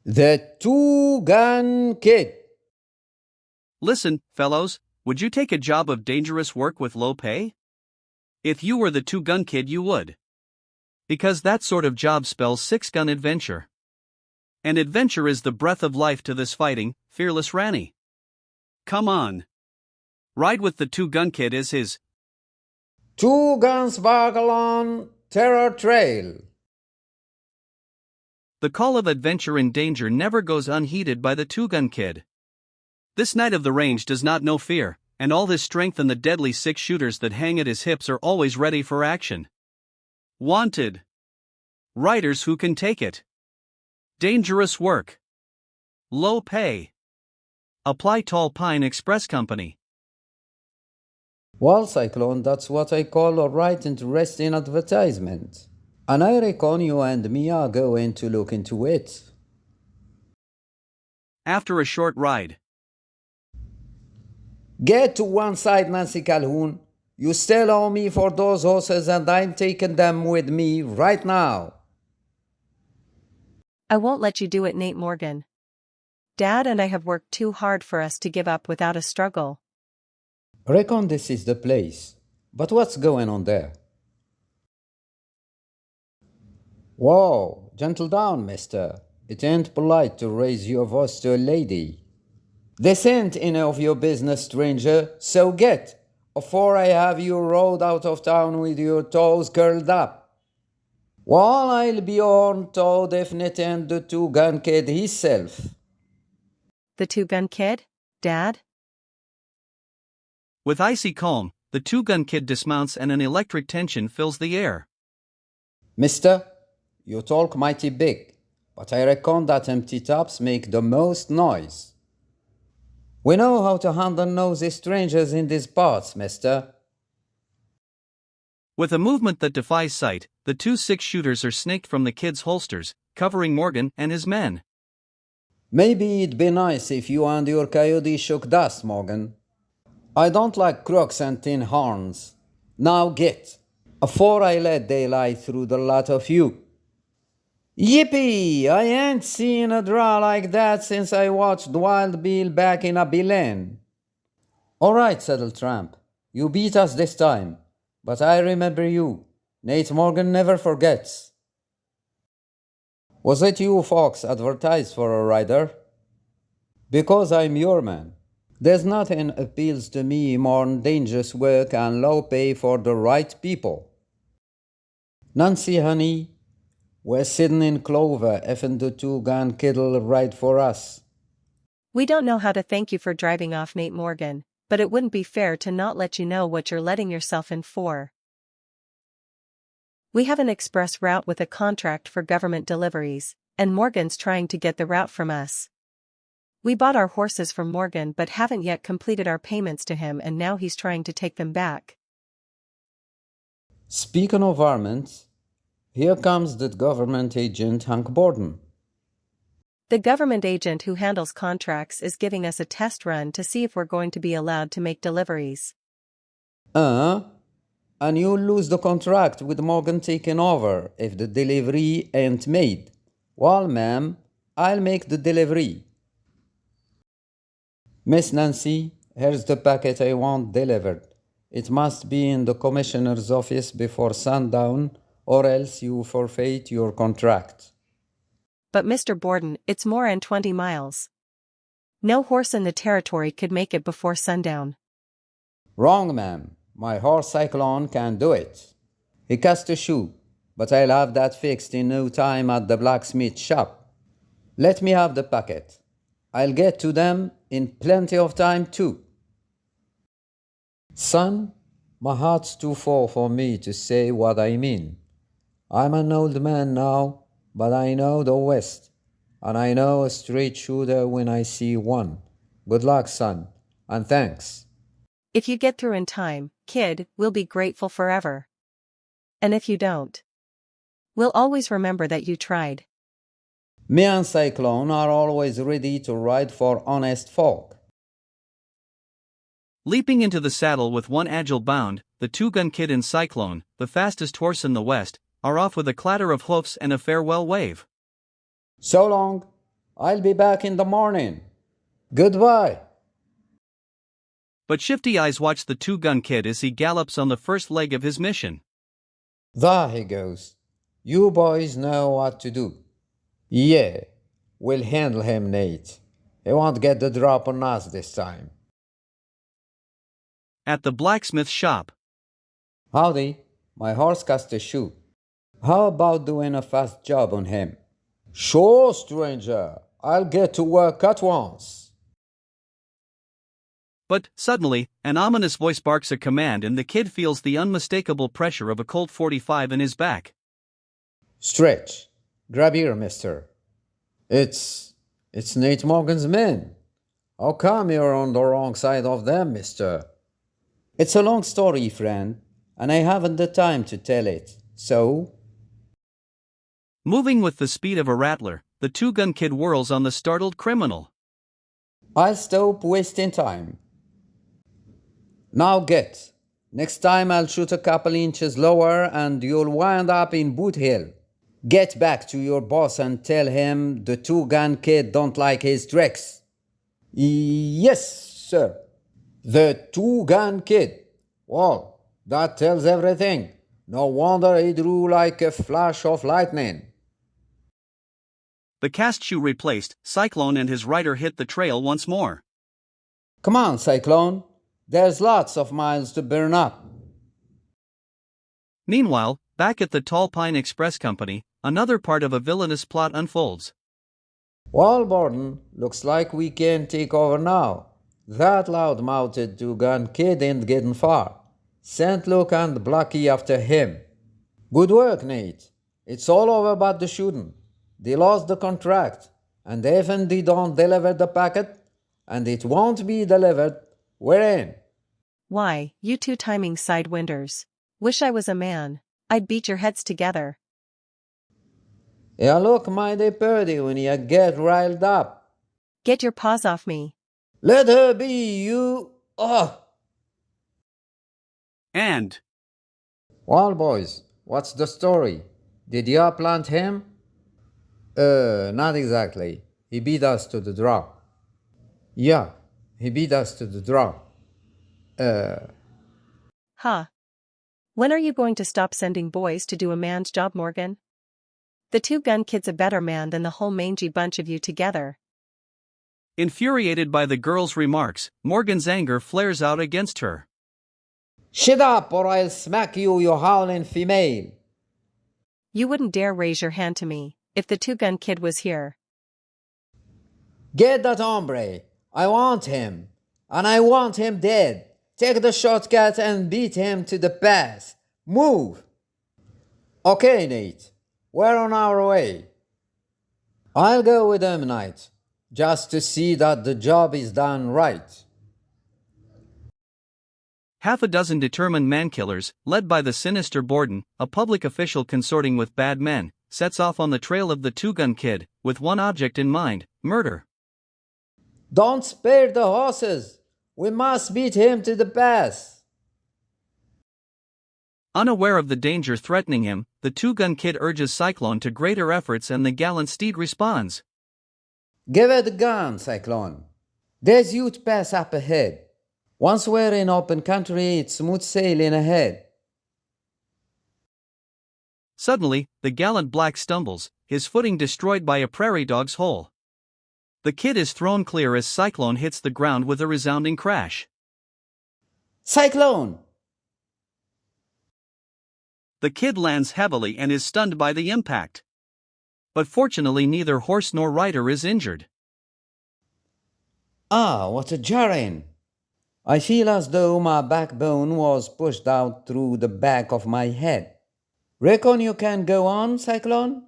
The Two-Gun Kid. Listen, fellows, would you take a job of dangerous work with low pay? If you were the two-gun kid, you would. Because that sort of job spells six-gun adventure. And adventure is the breath of life to this fighting, fearless Ranny. Come on. Ride with the two-gun kid is his Two Guns Buckle on Terror Trail. The call of adventure and danger never goes unheeded by the two-gun kid. This knight of the range does not know fear, and all his strength and the deadly six-shooters that hang at his hips are always ready for action. Wanted riders who can take it. Dangerous work. Low pay. Apply Tall Pine Express Company. Well, Cyclone, that's what I call a right interesting advertisement. And I reckon you and me are going to look into it. After a short ride. Get to one side, Nancy Calhoun. You still owe me for those horses and I'm taking them with me right now. I won't let you do it, Nate Morgan. Dad and I have worked too hard for us to give up without a struggle. Reckon this is the place. But what's going on there? Whoa, gentle down, mister. It ain't polite to raise your voice to a lady. This ain't any of your business, stranger, so get, afore I have you rode out of town with your toes curled up. Well, I'll be on to definite the two-gun kid himself. The two-gun kid? Dad? With icy calm, the two-gun kid dismounts and an electric tension fills the air. Mister, you talk mighty big, but I reckon that empty tops make the most noise. We know how to handle nosy strangers in these parts, mister. With a movement that defies sight, the two six-shooters are snaked from the kid's holsters, covering Morgan and his men. Maybe it'd be nice if you and your coyote shook dust, Morgan. I don't like crooks and tin horns. Now get, afore I let daylight through the lot of you. Yippee! I ain't seen a draw like that since I watched Wild Bill back in Abilene. All right, Saddle Tramp, you beat us this time, but I remember you. Nate Morgan never forgets. Was it you folks advertised for a rider? Because I'm your man. There's nothing appeals to me more than dangerous work and low pay for the right people. Nancy, honey, we're sitting in clover effing the two-gun kid'll ride for us. We don't know how to thank you for driving off, Nate Morgan, but it wouldn't be fair to not let you know what you're letting yourself in for. We have an express route with a contract for government deliveries, and Morgan's trying to get the route from us. We bought our horses from Morgan but haven't yet completed our payments to him, and now he's trying to take them back. Speaking of varmints, here comes that government agent Hank Borden. The government agent who handles contracts is giving us a test run to see if we're going to be allowed to make deliveries. And you'll lose the contract with Morgan taking over if the delivery ain't made. Well, ma'am, I'll make the delivery. Miss Nancy, here's the packet I want delivered. It must be in the commissioner's office before sundown, or else you forfeit your contract. But Mr. Borden, it's more than 20 miles. No horse in the territory could make it before sundown. Wrong, ma'am. My horse Cyclone can do it. He cast a shoe, but I'll have that fixed in no time at the blacksmith shop. Let me have the packet. I'll get to them in plenty of time, too. Son, my heart's too full for me to say what I mean. I'm an old man now, but I know the West, and I know a straight shooter when I see one. Good luck, son, and thanks. If you get through in time, kid, we'll be grateful forever. And if you don't, we'll always remember that you tried. Me and Cyclone are always ready to ride for honest folk. Leaping into the saddle with one agile bound, the two-gun kid and Cyclone, the fastest horse in the West, are off with a clatter of hoofs and a farewell wave. So long. I'll be back in the morning. Goodbye. But Shifty Eyes watch the two-gun kid as he gallops on the first leg of his mission. There he goes. You boys know what to do. Yeah, we'll handle him, Nate. He won't get the drop on us this time. At the blacksmith shop. Howdy, my horse cast a shoe. How about doing a fast job on him? Sure, stranger. I'll get to work at once. But, suddenly, an ominous voice barks a command and the kid feels the unmistakable pressure of a Colt 45 in his back. Stretch. Grab here, mister. It's Nate Morgan's men. How come you're on the wrong side of them, mister? It's a long story, friend, and I haven't the time to tell it, so... Moving with the speed of a rattler, the two-gun kid whirls on the startled criminal. I'll stop wasting time. Now get. Next time I'll shoot a couple inches lower and you'll wind up in Boot Hill. Get back to your boss and tell him the two-gun kid don't like his tricks. Yes, sir. The two-gun kid. Well, that tells everything. No wonder he drew like a flash of lightning. The cast shoe replaced, Cyclone and his rider hit the trail once more. Come on, Cyclone. There's lots of miles to burn up. Meanwhile, back at the Tall Pine Express Company, another part of a villainous plot unfolds. Well, Borden, looks like we can take over now. That loud-mouthed two-gun kid ain't getting far. Send Luke and Blackie after him. Good work, Nate. It's all over but the shooting. They lost the contract, and even they don't deliver the packet, and it won't be delivered, we're in. Why, you two timing sidewinders. Wish I was a man. I'd beat your heads together. You look mighty pretty when you get riled up. Get your paws off me. Let her be, you... Oh! And... Well, boys, what's the story? Did you plant him? Not exactly. He beat us to the draw. Yeah, he beat us to the draw. Huh. When are you going to stop sending boys to do a man's job, Morgan? The two-gun kid's a better man than the whole mangy bunch of you together. Infuriated by the girl's remarks, Morgan's anger flares out against her. Shut up or I'll smack you, you howling female. You wouldn't dare raise your hand to me if the two-gun kid was here. Get that hombre. I want him. And I want him dead. Take the shortcut and beat him to the pass. Move. Okay, Nate. We're on our way. I'll go with him, Knight, just to see that the job is done right. Half a dozen determined man-killers, led by the sinister Borden, a public official consorting with bad men, sets off on the trail of the two-gun kid, with one object in mind: murder. Don't spare the horses. We must beat him to the pass. Unaware of the danger threatening him, the two-gun kid urges Cyclone to greater efforts and the gallant steed responds. Give it the gun, Cyclone. There's huge pass up ahead. Once we're in open country, it's smooth sailing ahead. Suddenly, the gallant black stumbles, his footing destroyed by a prairie dog's hole. The kid is thrown clear as Cyclone hits the ground with a resounding crash. Cyclone! The kid lands heavily and is stunned by the impact. But fortunately neither horse nor rider is injured. Ah, what a jarring! I feel as though my backbone was pushed out through the back of my head. Reckon you can go on, Cyclone?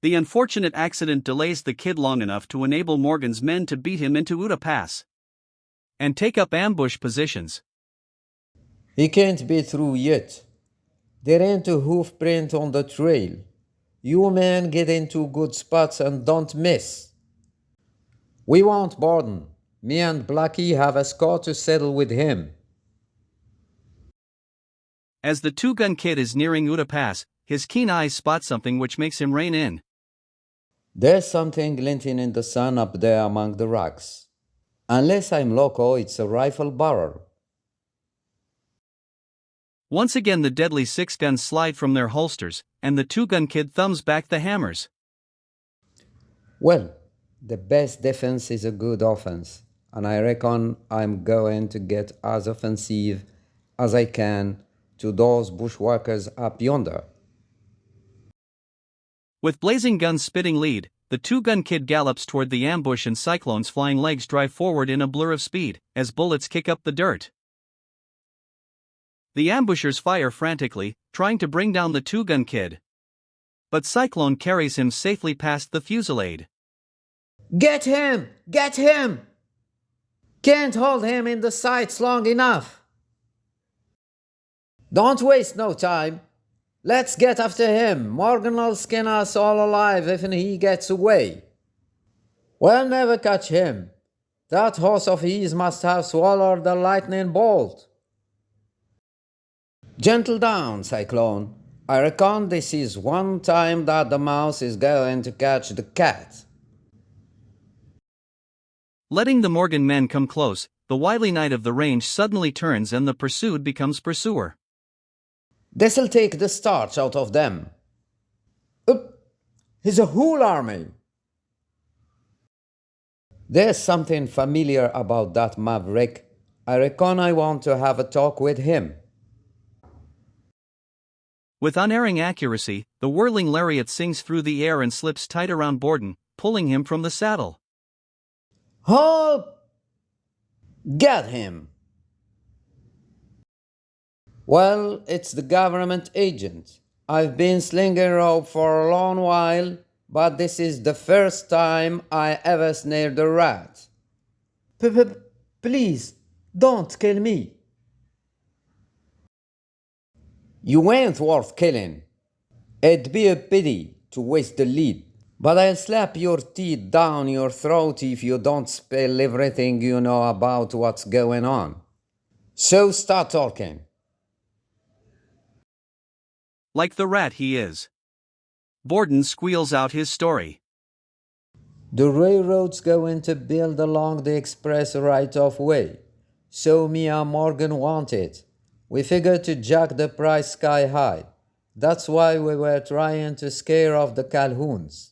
The unfortunate accident delays the kid long enough to enable Morgan's men to beat him into Uta Pass and take up ambush positions. He can't be through yet. There ain't a hoof print on the trail. You men get into good spots and don't miss. We want Borden. Me and Blackie have a score to settle with him. As the two-gun kid is nearing Uta Pass, his keen eyes spot something which makes him rein in. There's something glinting in the sun up there among the rocks. Unless I'm loco, it's a rifle barrel. Once again, the deadly six guns slide from their holsters, and the two-gun kid thumbs back the hammers. Well, the best defense is a good offense, and I reckon I'm going to get as offensive as I can to those bushwhackers up yonder. With blazing guns spitting lead, the two-gun kid gallops toward the ambush, and Cyclone's flying legs drive forward in a blur of speed, as bullets kick up the dirt. The ambushers fire frantically, trying to bring down the two-gun kid. But Cyclone carries him safely past the fusillade. Get him! Get him! Can't hold him in the sights long enough. Don't waste no time. Let's get after him. Morgan'll skin us all alive if he gets away. We'll never catch him. That horse of his must have swallowed the lightning bolt. Gentle down, Cyclone. I reckon this is one time that the mouse is going to catch the cat. Letting the Morgan men come close, the wily knight of the range suddenly turns and the pursued becomes pursuer. This'll take the starch out of them. He's a whole army. There's something familiar about that maverick. I reckon I want to have a talk with him. With unerring accuracy, the whirling lariat sings through the air and slips tight around Borden, pulling him from the saddle. Halt! Get him! Well, it's the government agent. I've been slinging rope for a long while, but this is the first time I ever snared a rat. Please, don't kill me. You ain't worth killing. It'd be a pity to waste the lead. But I'll slap your teeth down your throat if you don't spill everything you know about what's going on. So start talking. Like the rat he is, Borden squeals out his story. The railroad's going to build along the express right-of-way. So me and Morgan want it. We figured to jack the price sky high. That's why we were trying to scare off the Calhouns.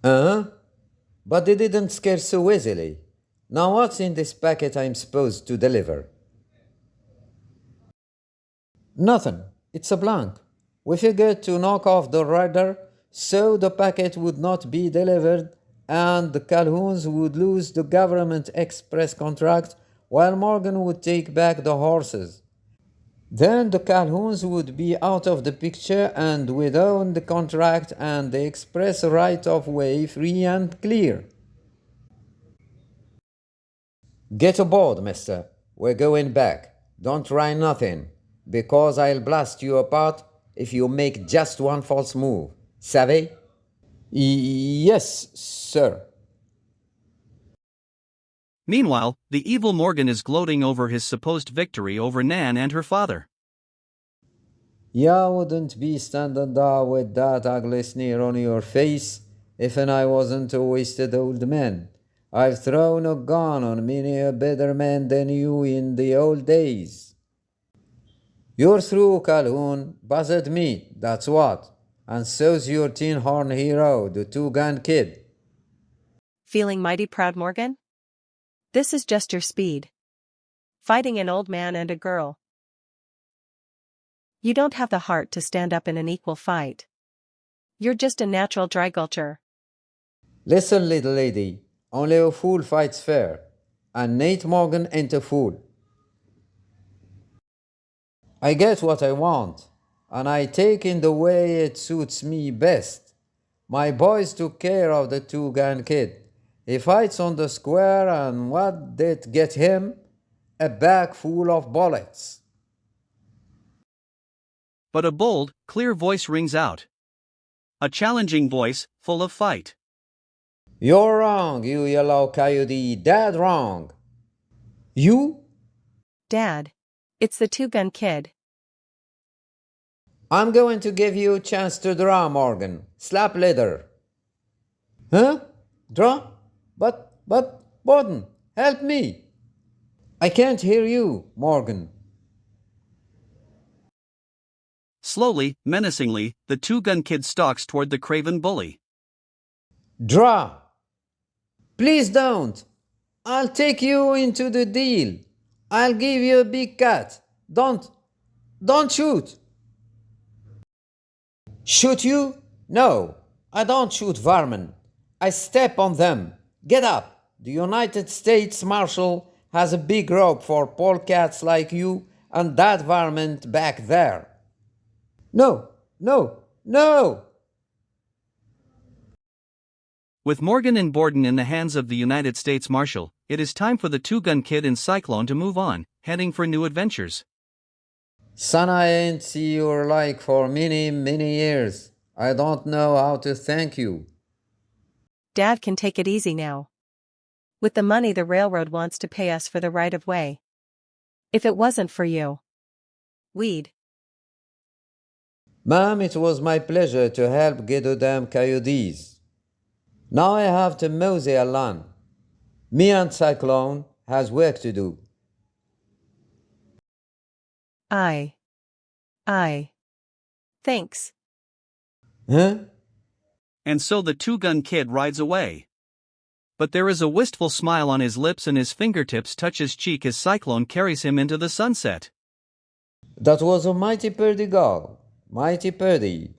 But they didn't scare so easily. Now what's in this packet I'm supposed to deliver? Nothing. It's a blank. We figured to knock off the rider so the packet would not be delivered and the Calhouns would lose the government express contract while Morgan would take back the horses. Then the Calhouns would be out of the picture and we'd own the contract and the express right-of-way free and clear. Get aboard, mister. We're going back. Don't try nothing, because I'll blast you apart if you make just one false move. Savvy? Yes, sir. Meanwhile, the evil Morgan is gloating over his supposed victory over Nan and her father. Ya wouldn't be standing there with that ugly sneer on your face if I wasn't a wasted old man. I've thrown a gun on many a better man than you in the old days. You're through, Calhoun. Buzzed meat, that's what. And so's your tin-horn hero, the two-gun kid. Feeling mighty proud, Morgan? This is just your speed. Fighting an old man and a girl. You don't have the heart to stand up in an equal fight. You're just a natural dry gulcher. Listen, little lady, only a fool fights fair, and Nate Morgan ain't a fool. I get what I want, and I take in the way it suits me best. My boys took care of the two-gun kid. He fights on the square, and what did get him? A bag full of bullets. But a bold, clear voice rings out. A challenging voice, full of fight. You're wrong, you yellow coyote, dead wrong. You? Dad. It's the two-gun kid. I'm going to give you a chance to draw, Morgan. Slap leather. Huh? Draw? But, Borden, help me! I can't hear you, Morgan. Slowly, menacingly, the two-gun kid stalks toward the craven bully. Draw! Please don't! I'll take you into the deal. I'll give you a big cut. Don't shoot! Shoot you? No, I don't shoot vermin. I step on them. Get up! The United States Marshal has a big rope for polecats like you and that varmint back there. No, no, no! With Morgan and Borden in the hands of the United States Marshal, it is time for the two-gun kid and Cyclone to move on, heading for new adventures. Son, I ain't see your like for many, many years. I don't know how to thank you. Dad can take it easy now. With the money the railroad wants to pay us for the right of way. If it wasn't for you, we'd. Ma'am, it was my pleasure to help get the damn coyotes. Now I have to mosey along. Me and Cyclone has work to do. Thanks. Huh? And so the two-gun kid rides away. But there is a wistful smile on his lips and his fingertips touch his cheek as Cyclone carries him into the sunset. That was a mighty purdy girl. Mighty purdy.